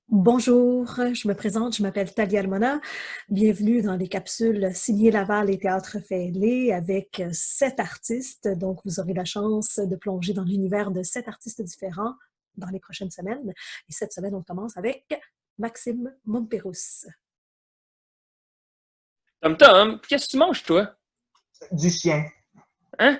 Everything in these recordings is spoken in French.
Bonjour, je me présente, je m'appelle Talia Almona. Bienvenue dans les capsules Signé Laval et Théâtre Fêlé avec 7 artistes. Donc, vous aurez la chance de plonger dans l'univers de 7 artistes différents dans les prochaines semaines. Et cette semaine, on commence avec Maxime Montpérousse. Tom Tom, qu'est-ce que tu manges, toi? Du chien. Hein?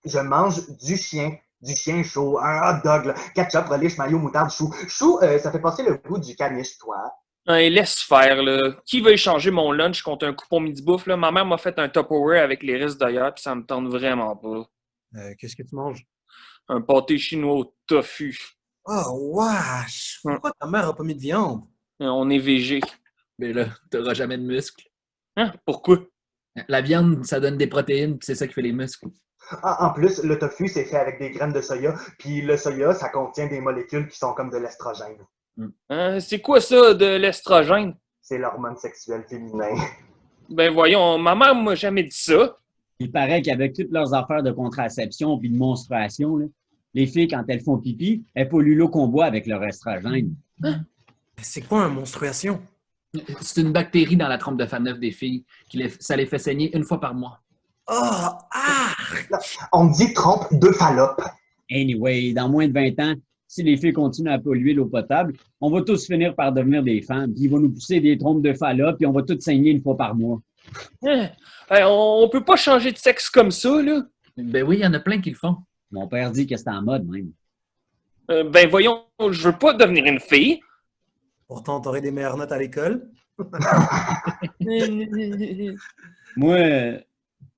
Je mange du chien. Du chien chaud, un hot dog, là. Ketchup, relish, mayo, moutarde, chou. Chou, ça fait passer le goût du caniche, toi. Hey, laisse faire, là. Qui veut échanger mon lunch contre un coupon midi-bouffe, là? Ma mère m'a fait un Tupperware avec les restes d'ailleurs, puis ça me tente vraiment pas. Qu'est-ce que tu manges? Un pâté chinois au tofu. Oh, wesh! Hum. Pourquoi ta mère a pas mis de viande? On est végé. Mais là, t'auras jamais de muscles. Hein? Pourquoi? La viande, ça donne des protéines, puis c'est ça qui fait les muscles. En plus, le tofu, c'est fait avec des graines de soya. Puis le soya, ça contient des molécules qui sont comme de l'estrogène. C'est quoi ça, de l'estrogène? C'est l'hormone sexuelle féminin. Ben voyons, ma mère m'a jamais dit ça. Il paraît qu'avec toutes leurs affaires de contraception puis de menstruation, là, les filles, quand elles font pipi, elles polluent l'eau qu'on boit avec leur estrogène. C'est quoi une menstruation? C'est une bactérie dans la trompe de femme neuve des filles. Ça les fait saigner une fois par mois. Oh, ah! On dit trompe de Fallope. Anyway, dans moins de 20 ans, si les filles continuent à polluer l'eau potable, on va tous finir par devenir des femmes. Puis ils vont nous pousser des trompes de Fallope, puis on va tous saigner une fois par mois. Hein? Hey, on peut pas changer de sexe comme ça, là. Ben oui, il y en a plein qui le font. Mon père dit que c'est en mode même. Ben voyons, je veux pas devenir une fille. Pourtant, t'aurais des meilleures notes à l'école. Moi,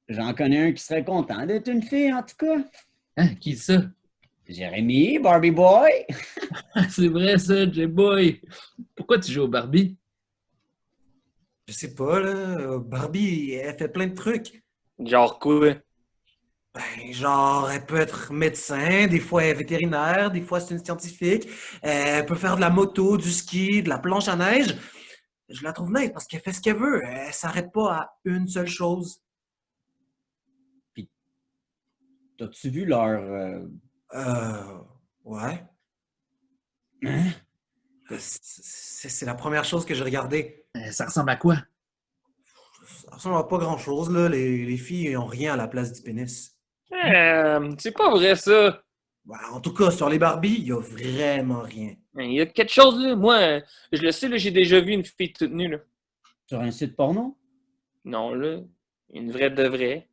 j'en connais un qui serait content d'être une fille, en tout cas. Hein? Qui ça? Jérémy, Barbie Boy. C'est vrai ça, J-Boy. Pourquoi tu joues au Barbie? Je sais pas, là. Barbie, elle fait plein de trucs. Genre quoi? Ben, genre, elle peut être médecin, des fois elle est vétérinaire, des fois c'est une scientifique. Elle peut faire de la moto, du ski, de la planche à neige. Je la trouve nice parce qu'elle fait ce qu'elle veut. Elle s'arrête pas à une seule chose. T'as-tu vu leur... Ouais. Hein? C'est la première chose que j'ai regardée. Ça ressemble à quoi? Ça ressemble à pas grand-chose, là. Les filles ont rien à la place du pénis. C'est pas vrai ça. Ouais, en tout cas, sur les Barbies, il y a vraiment rien. Il y a quelque chose là. Moi, je le sais, là, j'ai déjà vu une fille toute nue, là. Sur un site porno? Non, là. Une vraie de vraie.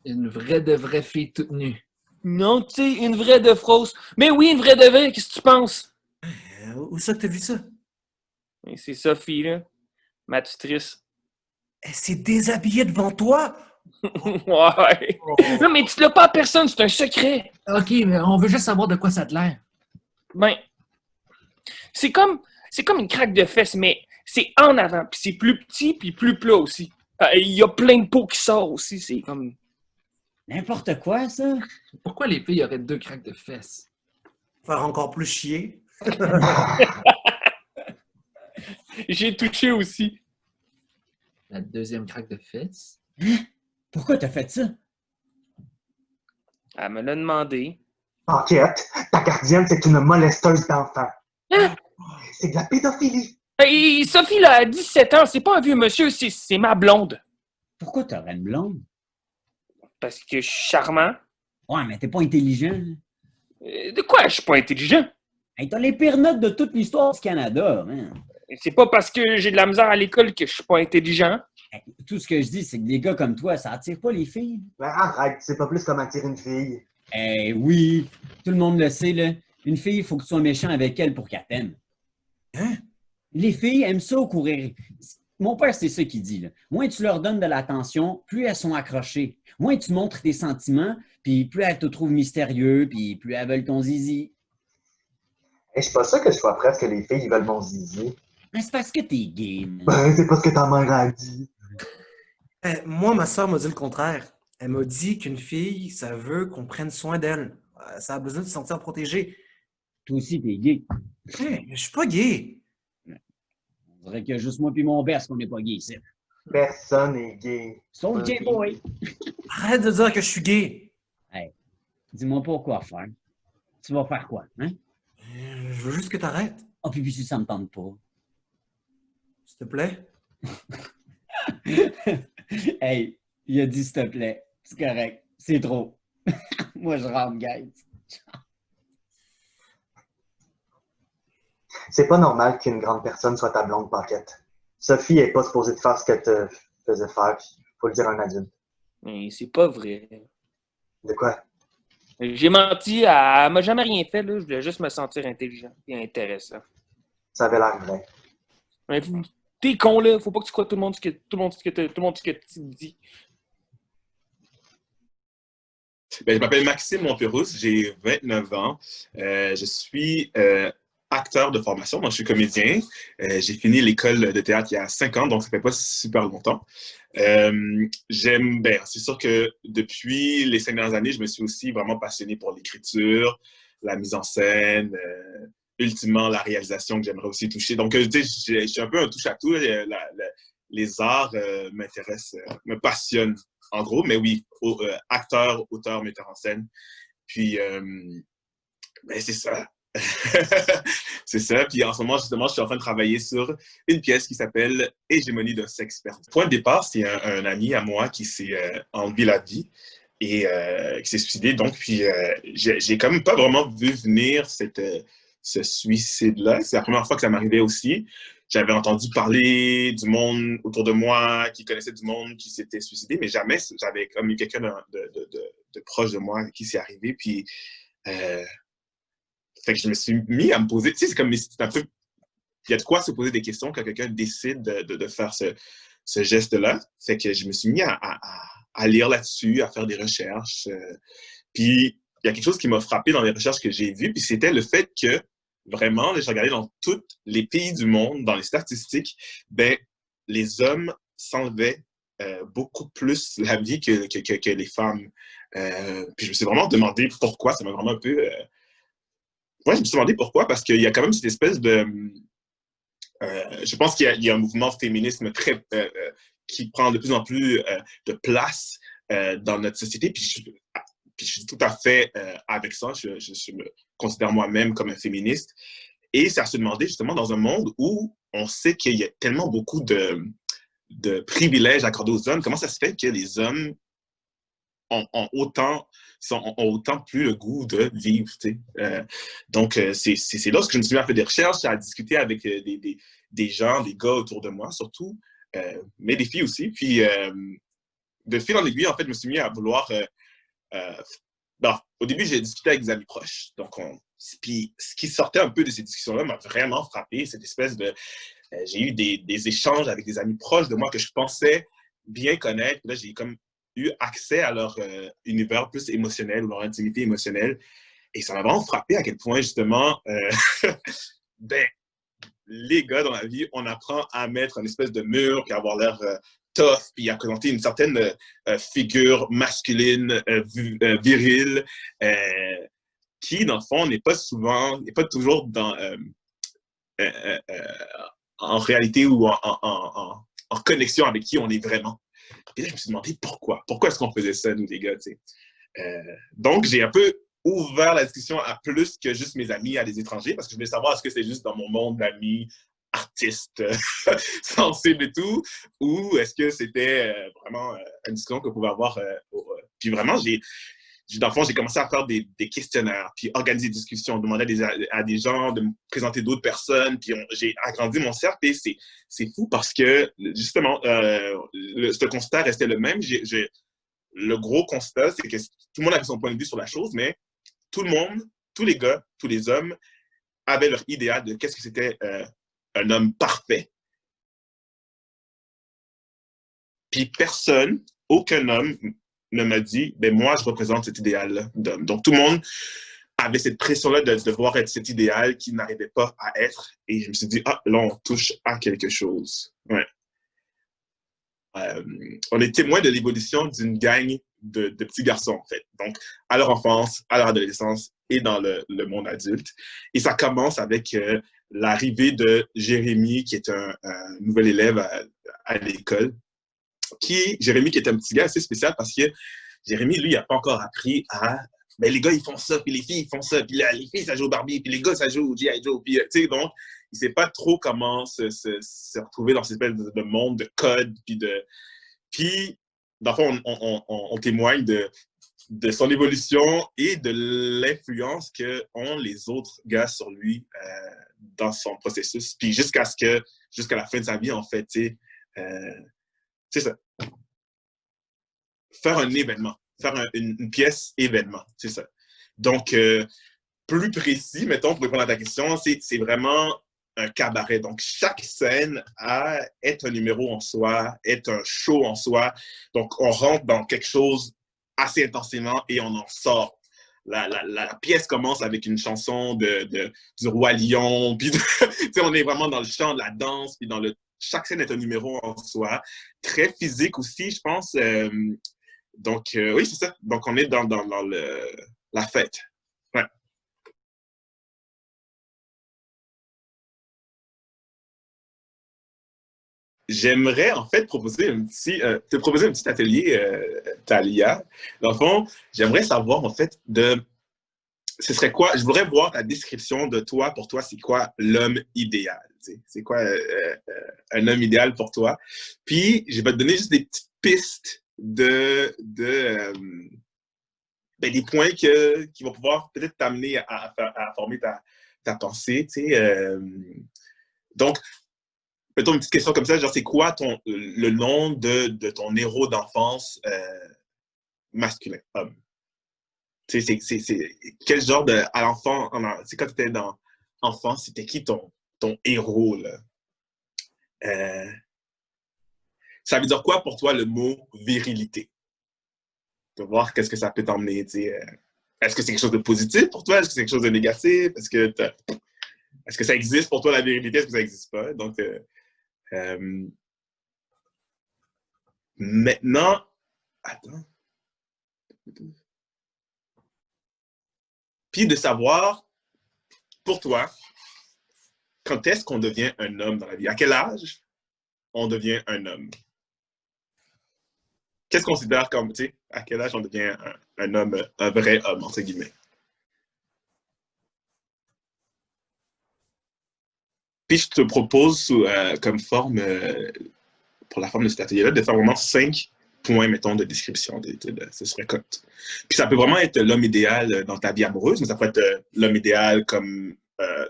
Une vraie de vraie fille toute nue. Non, tu sais, une vraie de fausse. Mais oui, une vraie de vraie, qu'est-ce que tu penses? Où ça que t'as vu ça? Et c'est Sophie, là. Ma tutrice. Elle s'est déshabillée devant toi? Ouais. Non, mais dis-le pas à personne, c'est un secret. OK, mais on veut juste savoir de quoi ça te l'air. Ben, c'est comme une craque de fesses, mais c'est en avant, puis c'est plus petit, puis plus plat aussi. Il y a plein de peau qui sort aussi, c'est comme... N'importe quoi, ça? Pourquoi les filles auraient 2 craques de fesses? Faire encore plus chier. J'ai touché aussi. La deuxième craque de fesses? Pourquoi t'as fait ça? Elle me l'a demandé. Enquête, ta gardienne, c'est une molesteuse d'enfants. Hein? C'est de la pédophilie. Et Sophie, là, a 17 ans, c'est pas un vieux monsieur, c'est ma blonde. Pourquoi t'aurais une blonde? Parce que je suis charmant. Ouais, mais t'es pas intelligent. De quoi je suis pas intelligent? Hey, t'as les pires notes de toute l'histoire du Canada. Hein? C'est pas parce que j'ai de la misère à l'école que je suis pas intelligent. Hey, tout ce que je dis, c'est que des gars comme toi, ça attire pas les filles. Ben arrête, c'est pas plus comme attirer une fille. Eh oui, tout le monde le sait, là. Une fille, il faut que tu sois méchant avec elle pour qu'elle t'aime. Hein? Les filles aiment ça courir. Mon père, c'est ça qu'il dit. Là. Moins tu leur donnes de l'attention, plus elles sont accrochées. Moins tu montres tes sentiments, puis plus elles te trouvent mystérieux, puis plus elles veulent ton zizi. Je suis pas sûr que je sois presque les filles, ils veulent mon zizi. Mais c'est parce que t'es gay. Man. Ben, c'est pas ce que ta mère a dit. Moi, ma soeur m'a dit le contraire. Elle m'a dit qu'une fille, ça veut qu'on prenne soin d'elle. Ça a besoin de se sentir protégée. Toi aussi, t'es gay. Hey, je suis pas gay. On dirait qu'il y a juste moi puis mon berce qu'on n'est pas gay ici. Personne n'est gay. Sauf J-Boy. Arrête de dire que je suis gay. Hey, dis-moi pas quoi faire. Tu vas faire quoi, hein? Je veux juste que t'arrêtes. Ah, puis ça me tente pas. S'il te plaît? Hey, il a dit s'il te plaît. C'est correct. C'est trop. Moi, je rentre, guys. C'est pas normal qu'une grande personne soit ta blonde paquette. Sophie est pas supposée de faire ce qu'elle te faisait faire, puis faut le dire à un adulte. Mais c'est pas vrai. De quoi? J'ai menti, elle m'a jamais rien fait, là. Je voulais juste me sentir intelligent et intéressant. Ça avait l'air vrai. Mais t'es con, là. Faut pas que tu crois tout le monde ce que tu dis. Ben, je m'appelle Maxime Monterousse, j'ai 29 ans. Je suis acteur de formation, moi je suis comédien. J'ai fini l'école de théâtre il y a 5 ans, donc ça fait pas super longtemps. C'est sûr que depuis les 5 dernières années, je me suis aussi vraiment passionné pour l'écriture, la mise en scène, ultimement la réalisation que j'aimerais aussi toucher. Donc, tu sais, je suis un peu un touche-à-tout. Les arts m'intéressent, me passionnent, en gros. Mais oui, acteur, auteur, metteur en scène. Puis, c'est ça. C'est ça. Puis en ce moment, justement, je suis en train de travailler sur une pièce qui s'appelle Hégémonie d'un sexe perdu. Point de départ, c'est un ami à moi qui s'est enlevé la vie et qui s'est suicidé. Donc, puis j'ai quand même pas vraiment vu venir ce suicide-là. C'est la première fois que ça m'arrivait aussi. J'avais entendu parler du monde autour de moi, qui connaissait du monde qui s'était suicidé, mais jamais j'avais comme eu quelqu'un de proche de moi qui s'est arrivé. Puis fait que je me suis mis à me poser, tu sais, c'est comme, c'est un peu, il y a de quoi se poser des questions quand quelqu'un décide de faire ce geste-là. Fait que je me suis mis à lire là-dessus, à faire des recherches. Puis, il y a quelque chose qui m'a frappé dans les recherches que j'ai vues, puis c'était le fait que, vraiment, j'ai regardé dans tous les pays du monde, dans les statistiques, ben, les hommes s'enlevaient beaucoup plus la vie que les femmes. Puis je me suis vraiment demandé pourquoi, ça m'a vraiment un peu... Ouais, je me suis demandé pourquoi, parce qu'il y a quand même cette espèce de... je pense qu'il y a un mouvement féminisme qui prend de plus en plus de place dans notre société. Puis je suis tout à fait avec ça. Je me considère moi-même comme un féministe. Et c'est à se demander, justement, dans un monde où on sait qu'il y a tellement beaucoup de privilèges accordés aux hommes, comment ça se fait que les hommes ont autant plus le goût de vivre, tu sais. Donc, c'est là que je me suis mis à faire des recherches, à discuter avec des gens, des gars autour de moi, surtout, mais des filles aussi. Puis, de fil en aiguille, en fait, je me suis mis à vouloir... au début, j'ai discuté avec des amis proches. Donc, puis, ce qui sortait un peu de ces discussions-là m'a vraiment frappé, cette espèce de... j'ai eu des échanges avec des amis proches de moi que je pensais bien connaître. Là, j'ai comme eu accès à leur univers plus émotionnel ou leur intimité émotionnelle. Et ça m'a vraiment frappé à quel point, justement, ben, les gars dans la vie, on apprend à mettre une espèce de mur, puis à avoir l'air tough, puis à présenter une certaine figure masculine, virile, qui, dans le fond, n'est pas toujours en réalité ou en connexion avec qui on est vraiment. Et là, je me suis demandé pourquoi. Pourquoi est-ce qu'on faisait ça, nous, les gars, tu sais. Donc, j'ai un peu ouvert la discussion à plus que juste mes amis, à des étrangers, parce que je voulais savoir est-ce que c'est juste dans mon monde d'amis, artistes, sensibles et tout, ou est-ce que c'était vraiment une discussion qu'on pouvait avoir. Puis vraiment, dans le fond, j'ai commencé à faire des questionnaires, puis organiser des discussions, demander à des gens de me présenter d'autres personnes, puis j'ai agrandi mon cercle, et c'est fou parce que, justement, ce constat restait le même. Le gros constat, c'est que tout le monde avait son point de vue sur la chose, mais tout le monde, tous les gars, tous les hommes, avaient leur idéal de qu'est-ce que c'était un homme parfait. Puis personne, aucun homme ne m'a dit, ben moi, je représente cet idéal d'homme. Donc, tout le monde avait cette pression-là de devoir être cet idéal qui n'arrivait pas à être. Et je me suis dit, ah, là, on touche à quelque chose. Ouais. On est témoin de l'évolution d'une gang de petits garçons, en fait. Donc, à leur enfance, à leur adolescence et dans le monde adulte. Et ça commence avec l'arrivée de Jérémy, qui est un nouvel élève à l'école. Jérémy, qui est un petit gars assez spécial parce que Jérémy, lui, il n'a pas encore appris à... Ben, les gars, ils font ça, puis les filles, ils font ça, puis là, les filles, ça joue au Barbie, puis les gars, ça joue au G.I. Joe, puis, tu sais, donc, il sait pas trop comment se retrouver dans cette espèce de monde de code, puis dans le fond, on témoigne de son évolution et de l'influence qu'ont les autres gars sur lui dans son processus. Puis jusqu'à la fin de sa vie, en fait, c'est ça. Faire un événement, faire une pièce événement, c'est ça. Donc, plus précis, mettons, pour répondre à ta question, c'est vraiment un cabaret. Donc, chaque scène est un numéro en soi, est un show en soi. Donc, on rentre dans quelque chose assez intensément et on en sort. La pièce commence avec une chanson du Roi Lion, puis on est vraiment dans le chant de la danse, puis chaque scène est un numéro en soi. Très physique aussi, je pense. Donc, oui, c'est ça. Donc, on est dans la fête. Ouais. J'aimerais, en fait, te proposer un petit atelier, Thalia. Dans le fond, j'aimerais savoir, en fait, ce serait quoi? Je voudrais voir ta description de toi. Pour toi, c'est quoi l'homme idéal? C'est quoi un homme idéal pour toi? Puis, je vais te donner juste des petites pistes des points qui vont pouvoir peut-être t'amener à former ta pensée. Donc, mettons une petite question comme ça, genre c'est quoi le nom de ton héros d'enfance masculin, homme? C'est quel genre à l'enfant, c'est quand tu étais enfant, c'était qui ton héros, là? Ça veut dire quoi pour toi le mot virilité? De voir qu'est-ce que ça peut t'emmener, est-ce que c'est quelque chose de positif pour toi? Est-ce que c'est quelque chose de négatif? Est-ce que ça existe pour toi la virilité? Est-ce que ça n'existe pas? Donc, maintenant, attends. Puis de savoir, pour toi, quand est-ce qu'on devient un homme dans la vie? À quel âge on devient un homme? Qu'est-ce qu'on considère comme, à quel âge on devient un homme, un vrai homme, entre guillemets? Puis je te propose comme forme, pour la forme de cet atelier-là, de faire vraiment 5 points, mettons, de description. Ce serait comme. Puis ça peut vraiment être l'homme idéal dans ta vie amoureuse, mais ça peut être l'homme idéal comme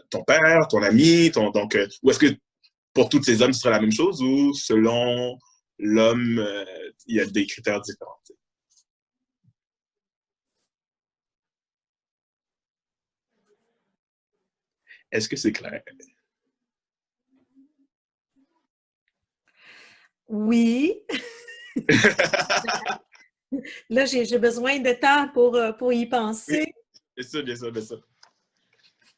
ton père, ton ami, ou est-ce que pour tous ces hommes, ce serait la même chose, ou selon l'homme, il y a des critères différents? Est-ce que c'est clair? Oui. Là, j'ai besoin de temps pour y penser. Bien sûr, bien sûr, bien sûr.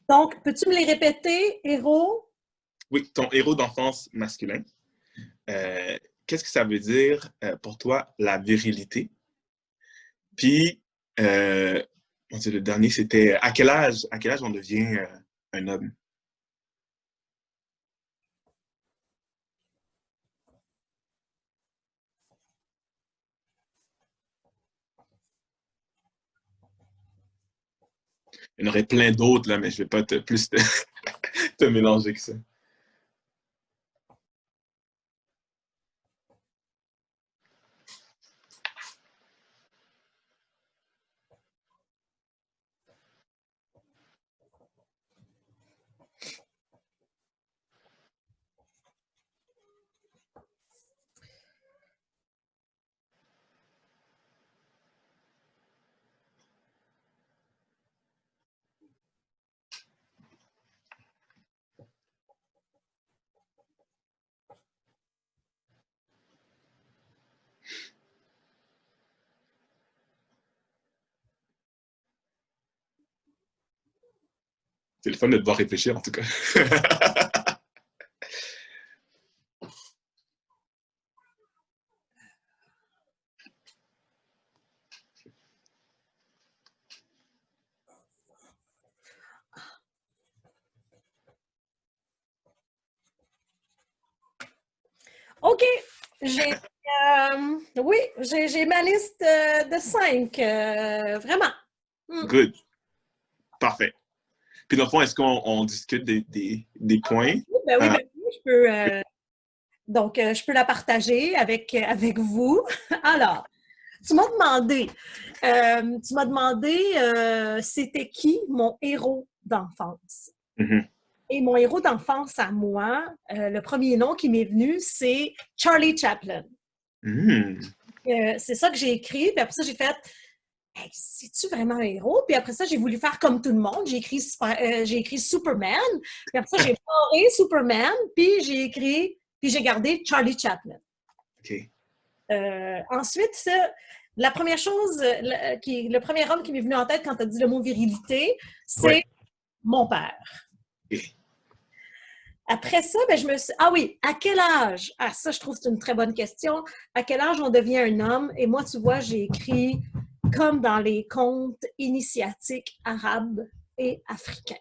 Donc, peux-tu me les répéter, héros? Oui, ton héros d'enfance masculin. Qu'est-ce que ça veut dire pour toi, la virilité? Puis, le dernier, c'était à quel âge on devient un homme? Il y en aurait plein d'autres, là, mais je ne vais pas te mélanger que ça. C'est le fun de devoir réfléchir, en tout cas. OK. Oui, j'ai ma liste de 5. Vraiment. Good. Parfait. Puis dans le fond, est-ce qu'on discute des points? Ben oui, je peux. Donc, je peux la partager avec vous. Alors, tu m'as demandé, c'était qui mon héros d'enfance? Mhm. Et mon héros d'enfance à moi, le premier nom qui m'est venu, c'est Charlie Chaplin. Mhm. C'est ça que j'ai écrit, puis après ça, j'ai fait hey, c'est-tu vraiment un héros? Puis après ça, j'ai voulu faire comme tout le monde. J'ai écrit Superman. Puis après ça, j'ai barré Superman. Puis j'ai gardé Charlie Chaplin. OK. Ensuite, la première chose, le premier homme qui m'est venu en tête quand tu as dit le mot virilité, c'est mon père. OK. Après ça, ben, je me suis... Ah oui, à quel âge? Ah, ça, je trouve que c'est une très bonne question. À quel âge on devient un homme? Et moi, tu vois, j'ai écrit comme dans les contes initiatiques arabes et africains.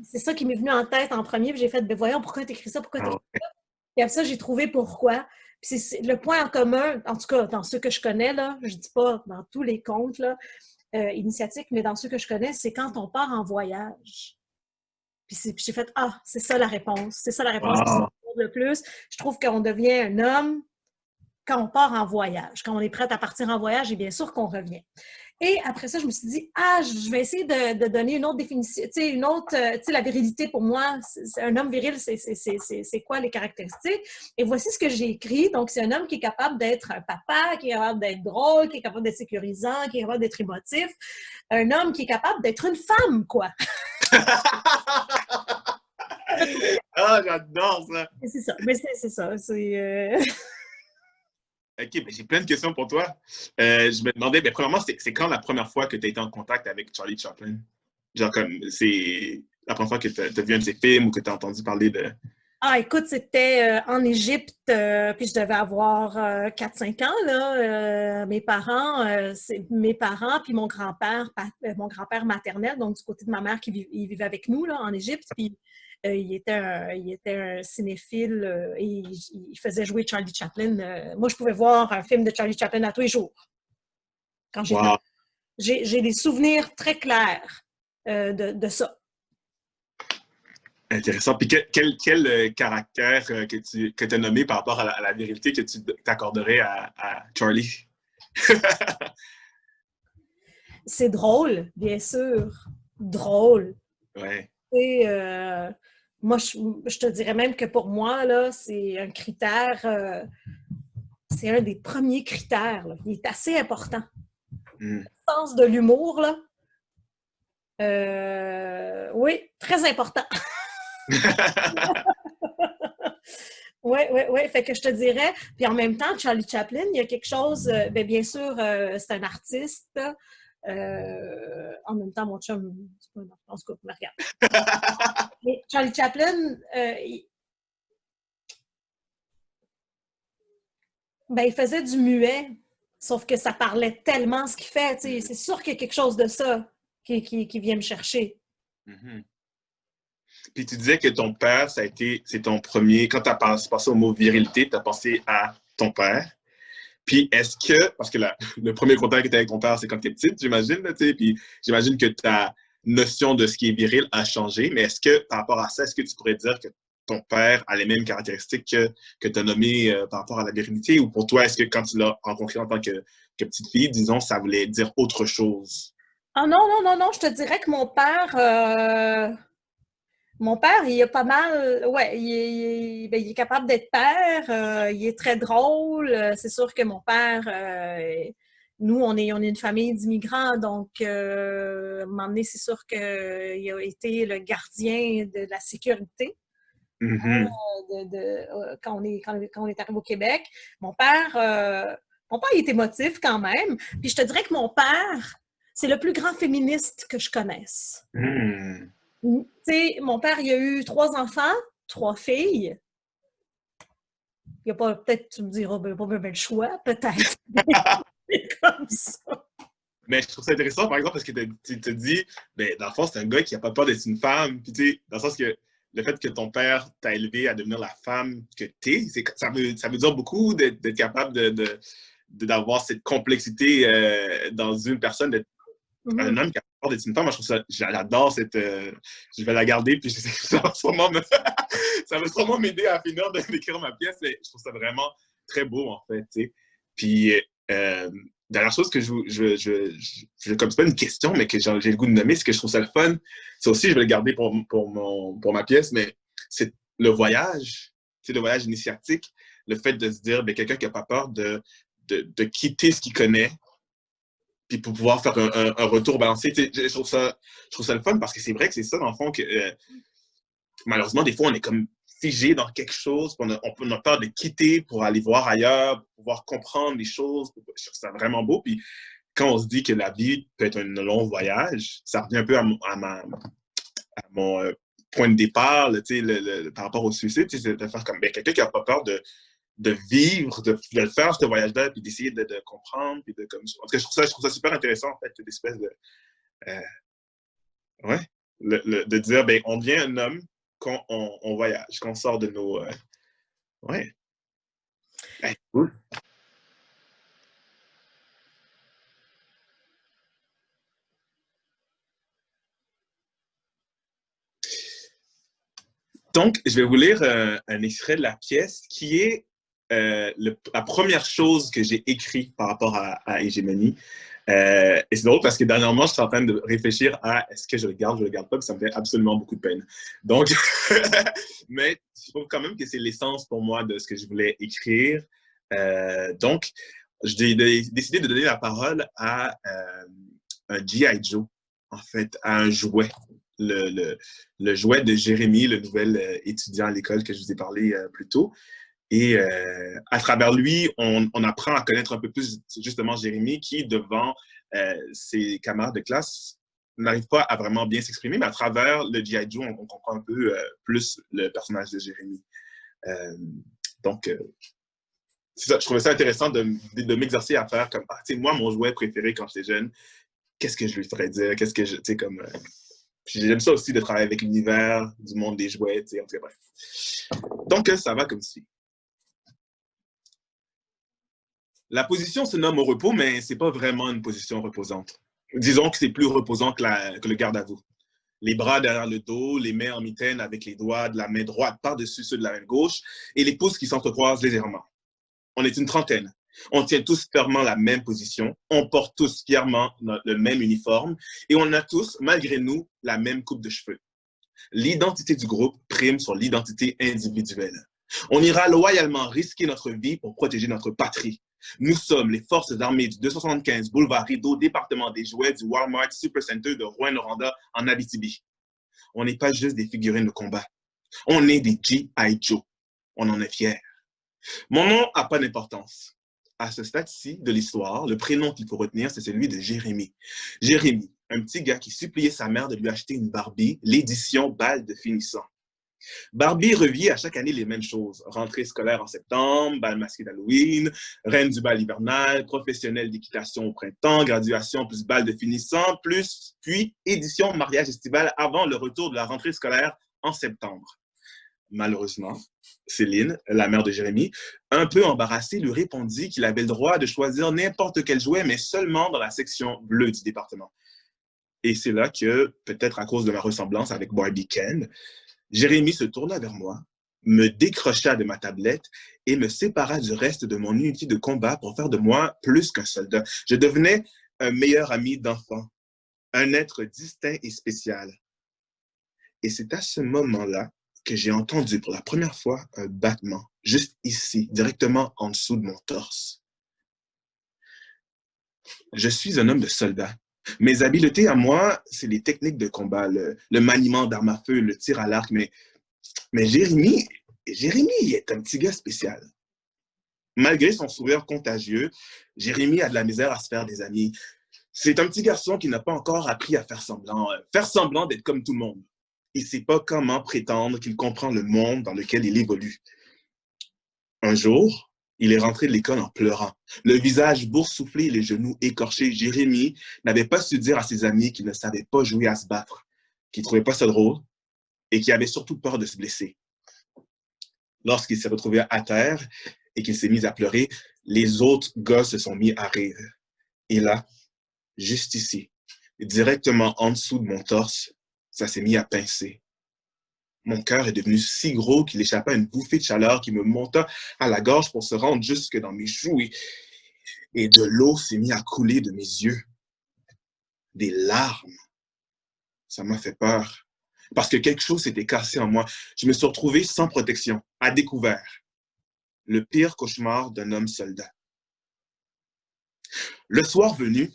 C'est ça qui m'est venu en tête en premier. Puis j'ai fait, ben voyons, pourquoi tu écris ça? Pourquoi tu écris ça? Puis après ça, j'ai trouvé pourquoi. Puis c'est le point en commun, en tout cas, dans ceux que je connais, là, je ne dis pas dans tous les contes là, initiatiques, mais dans ceux que je connais, c'est quand on part en voyage. Puis j'ai fait, ah, c'est ça la réponse. C'est ça la réponse qui me demande le plus. Je trouve qu'on devient un homme quand on part en voyage. Quand on est prêt à partir en voyage, et bien sûr qu'on revient. Et après ça, je me suis dit, ah, je vais essayer de donner une autre définition, tu sais, la virilité pour moi, un homme viril, c'est quoi les caractéristiques? Et voici ce que j'ai écrit. Donc, c'est un homme qui est capable d'être un papa, qui est capable d'être drôle, qui est capable d'être sécurisant, qui est capable d'être émotif. Un homme qui est capable d'être une femme, quoi. Ah, j'adore ça! C'est ça, mais c'est ça. OK, ben j'ai plein de questions pour toi. Je me demandais, ben, premièrement, c'est quand la première fois que tu as été en contact avec Charlie Chaplin? Genre, comme, c'est la première fois que tu as vu un de ses films ou que tu as entendu parler de... Ah, écoute, c'était en Égypte, puis je devais avoir 4-5 ans, là. Mes parents, puis mon grand-père maternel, donc du côté de ma mère il vivait avec nous, là, en Égypte, puis il était un cinéphile et il faisait jouer Charlie Chaplin. Moi, je pouvais voir un film de Charlie Chaplin à tous les jours. Quand j'étais Wow. J'ai des souvenirs très clairs de ça. Intéressant. Puis quel caractère que tu as nommé par rapport à la virilité que tu t'accorderais à Charlie? C'est drôle, bien sûr. Drôle. Ouais. Et, moi, je te dirais même que pour moi, là, c'est un critère, c'est un des premiers critères. Là. Il est assez important. Mm. Le sens de l'humour, là. Oui, très important. Oui. Fait que je te dirais. Puis en même temps, Charlie Chaplin, il y a quelque chose. Bien sûr, c'est un artiste. En même temps, mon chum, c'est pas en tout cas, me regarde. Mais Charlie Chaplin, il faisait du muet, sauf que ça parlait tellement ce qu'il fait. C'est sûr qu'il y a quelque chose de ça qui vient me chercher. Mm-hmm. Puis tu disais que ton père, c'est ton premier, quand tu as pensé au mot virilité, tu as pensé à ton père. Puis est-ce que, parce que le premier contact que tu as avec ton père, c'est quand tu es petite, j'imagine, puis j'imagine que ta notion de ce qui est viril a changé, mais est-ce que par rapport à ça, est-ce que tu pourrais dire que ton père a les mêmes caractéristiques que tu as nommées par rapport à la virilité, ou pour toi, est-ce que quand tu l'as rencontré en tant que petite fille, disons, ça voulait dire autre chose? Ah non, je te dirais que mon père, il a pas mal, ouais, il est capable d'être père, il est très drôle. C'est sûr que mon père, nous, on est une famille d'immigrants, donc à un moment donné, c'est sûr qu'il a été le gardien de la sécurité. Mm-hmm. Quand on est arrivé au Québec. Mon père, il est émotif quand même. Puis je te dirais que mon père, c'est le plus grand féministe que je connaisse. Mm. Tu sais, mon père, il a eu 3 enfants, 3 filles. Il n'y a pas, peut-être, tu me diras, pas le choix, peut-être. Comme ça. Mais je trouve ça intéressant, par exemple, parce que tu te dis, ben, dans le fond, c'est un gars qui n'a pas peur d'être une femme. Puis, tu sais, dans le sens que le fait que ton père t'a élevé à devenir la femme que tu es, ça veut dire beaucoup d'être capable d'avoir cette complexité dans une personne, d'être un homme qui a d'être une femme. Moi, je trouve ça, j'adore cette. Je vais la garder, puis ça va sûrement ça va sûrement m'aider à finir d'écrire ma pièce. Mais je trouve ça vraiment très beau, en fait. Tu sais. Puis, dernière chose que comme c'est pas une question, mais que j'ai le goût de nommer, c'est que je trouve ça le fun. Ça aussi, je vais le garder pour ma pièce, mais c'est le voyage, c'est le voyage initiatique, le fait de se dire, ben, quelqu'un qui n'a pas peur de quitter ce qu'il connaît, puis pour pouvoir faire un retour balancé. Je trouve ça le fun parce que c'est vrai que c'est ça, dans le fond, que malheureusement, des fois, on est comme figé dans quelque chose, on a peur de quitter pour aller voir ailleurs, pour pouvoir comprendre les choses. Je trouve ça vraiment beau. Puis quand on se dit que la vie peut être un long voyage, ça revient un peu à mon point de départ, là, par rapport au suicide, c'est de faire comme ben, quelqu'un qui n'a pas peur de vivre, de le faire, ce voyage-là, puis d'essayer de comprendre. Puis comme, en tout cas, je trouve ça super intéressant, en fait, cette espèce de... ouais, de dire, ben, on devient un homme quand on voyage, quand on sort de nos... ouais. Ben, cool. Donc, je vais vous lire un extrait de la pièce qui est la première chose que j'ai écrite par rapport à Hégémonie. Et c'est drôle parce que dernièrement, je suis en train de réfléchir à est-ce que je le garde, je le garde pas, puis ça me fait absolument beaucoup de peine. Donc, mais je trouve quand même que c'est l'essence pour moi de ce que je voulais écrire. Donc, j'ai décidé de donner la parole à un G.I. Joe, en fait, à un jouet. Le jouet de Jérémy, le nouvel étudiant à l'école que je vous ai parlé plus tôt. Et à travers lui, on apprend à connaître un peu plus justement Jérémy qui, devant ses camarades de classe, n'arrive pas à vraiment bien s'exprimer, mais à travers le G.I. Joe, on comprend un peu plus le personnage de Jérémy. Donc, c'est ça, je trouvais ça intéressant de m'exercer à faire comme, tu sais, moi, mon jouet préféré quand j'étais jeune, qu'est-ce que je lui ferais dire? Qu'est-ce que je, tu sais, comme... j'aime ça aussi de travailler avec l'univers du monde des jouets, tu sais, en tout cas, bref. Donc, ça va comme suit. La position se nomme au repos, mais ce n'est pas vraiment une position reposante. Disons que c'est plus reposant que le garde à vous. Les bras derrière le dos, les mains en mitaine avec les doigts de la main droite par-dessus ceux de la main gauche et les pouces qui s'entrecroisent légèrement. On est une trentaine. On tient tous fermement la même position, on porte tous fièrement le même uniforme et on a tous, malgré nous, la même coupe de cheveux. L'identité du groupe prime sur l'identité individuelle. On ira loyalement risquer notre vie pour protéger notre patrie. Nous sommes les forces armées du 275 boulevard Rideau, département des jouets du Walmart Supercenter de Rouyn-Noranda en Abitibi. On n'est pas juste des figurines de combat. On est des G.I. Joe. On en est fiers. Mon nom n'a pas d'importance. À ce stade-ci de l'histoire, le prénom qu'il faut retenir, c'est celui de Jérémy. Jérémy, un petit gars qui suppliait sa mère de lui acheter une Barbie, l'édition bal de finissant. Barbie revit à chaque année les mêmes choses. Rentrée scolaire en septembre, bal masqué d'Halloween, reine du bal hivernal, professionnelle d'équitation au printemps, graduation plus bal de finissant, puis édition mariage estival avant le retour de la rentrée scolaire en septembre. Malheureusement, Céline, la mère de Jérémy, un peu embarrassée, lui répondit qu'il avait le droit de choisir n'importe quel jouet, mais seulement dans la section bleue du département. Et c'est là que, peut-être à cause de ma ressemblance avec Barbie Ken, Jérémy se tourna vers moi, me décrocha de ma tablette et me sépara du reste de mon unité de combat pour faire de moi plus qu'un soldat. Je devenais un meilleur ami d'enfant, un être distinct et spécial. Et c'est à ce moment-là que j'ai entendu pour la première fois un battement, juste ici, directement en dessous de mon torse. Je suis un homme de soldat. Mes habiletés à moi, c'est les techniques de combat, le maniement d'armes à feu, le tir à l'arc, mais Jérémy est un petit gars spécial. Malgré son sourire contagieux, Jérémy a de la misère à se faire des amis. C'est un petit garçon qui n'a pas encore appris à faire semblant d'être comme tout le monde. Il ne sait pas comment prétendre qu'il comprend le monde dans lequel il évolue. Un jour, il est rentré de l'école en pleurant. Le visage boursouflé et les genoux écorchés, Jérémy n'avait pas su dire à ses amis qu'il ne savait pas jouer à se battre, qu'il ne trouvait pas ça drôle et qu'il avait surtout peur de se blesser. Lorsqu'il s'est retrouvé à terre et qu'il s'est mis à pleurer, les autres gars se sont mis à rire. Et là, juste ici, Et directement en dessous de mon torse, ça s'est mis à pincer. Mon cœur est devenu si gros qu'il échappait à une bouffée de chaleur qui me monta à la gorge pour se rendre jusque dans mes joues et de l'eau s'est mis à couler de mes yeux. Des larmes. Ça m'a fait peur. Parce que quelque chose s'était cassé en moi. Je me suis retrouvé sans protection, à découvert. Le pire cauchemar d'un homme soldat. Le soir venu,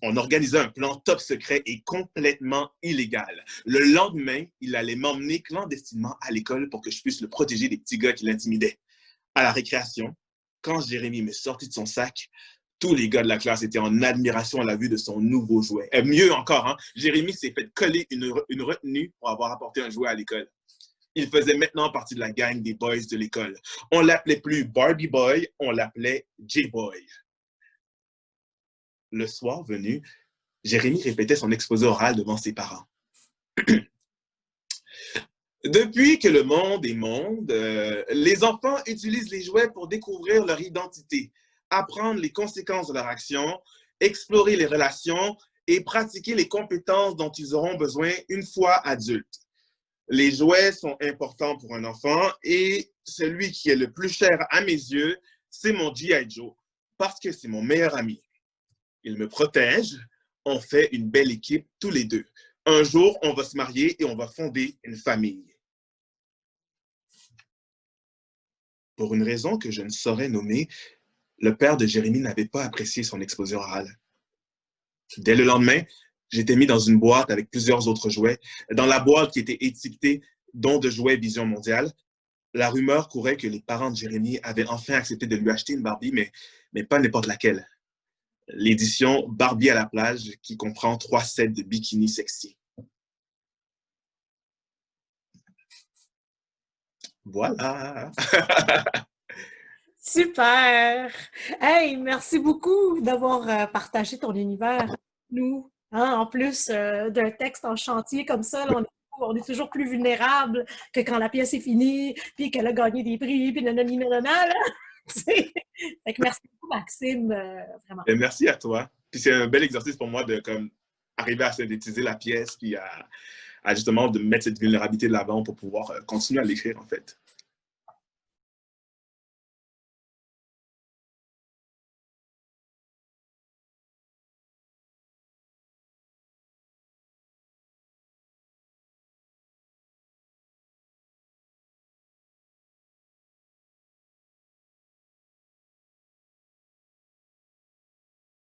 on organisait un plan top secret et complètement illégal. Le lendemain, il allait m'emmener clandestinement à l'école pour que je puisse le protéger des petits gars qui l'intimidaient. À la récréation, quand Jérémy m'est sorti de son sac, tous les gars de la classe étaient en admiration à la vue de son nouveau jouet. Et mieux encore, hein, Jérémy s'est fait coller une retenue pour avoir apporté un jouet à l'école. Il faisait maintenant partie de la gang des boys de l'école. On l'appelait plus Barbie Boy, on l'appelait J-Boy. Le soir venu, Jérémy répétait son exposé oral devant ses parents. Depuis que le monde est monde, les enfants utilisent les jouets pour découvrir leur identité, apprendre les conséquences de leur action, explorer les relations et pratiquer les compétences dont ils auront besoin une fois adultes. Les jouets sont importants pour un enfant et celui qui est le plus cher à mes yeux, c'est mon G.I. Joe, parce que c'est mon meilleur ami. Il me protège, on fait une belle équipe tous les deux. Un jour, on va se marier et on va fonder une famille. Pour une raison que je ne saurais nommer, le père de Jérémy n'avait pas apprécié son exposé oral. Dès le lendemain, j'étais mis dans une boîte avec plusieurs autres jouets. Dans la boîte qui était étiquetée « Don de jouets Vision mondiale », la rumeur courait que les parents de Jérémy avaient enfin accepté de lui acheter une Barbie, mais pas n'importe laquelle. L'édition Barbie à la plage qui comprend 3 sets de bikinis sexy. Voilà! Super! Hey, merci beaucoup d'avoir partagé ton univers avec nous. Hein, en plus d'un texte en chantier comme ça, là, on est toujours plus vulnérable que quand la pièce est finie, puis qu'elle a gagné des prix, puis nanani nanana, là. Fait que merci beaucoup, Maxime, vraiment. Et merci à toi. Puis c'est un bel exercice pour moi de arriver à synthétiser la pièce, puis à justement de mettre cette vulnérabilité de l'avant pour pouvoir continuer à l'écrire, en fait.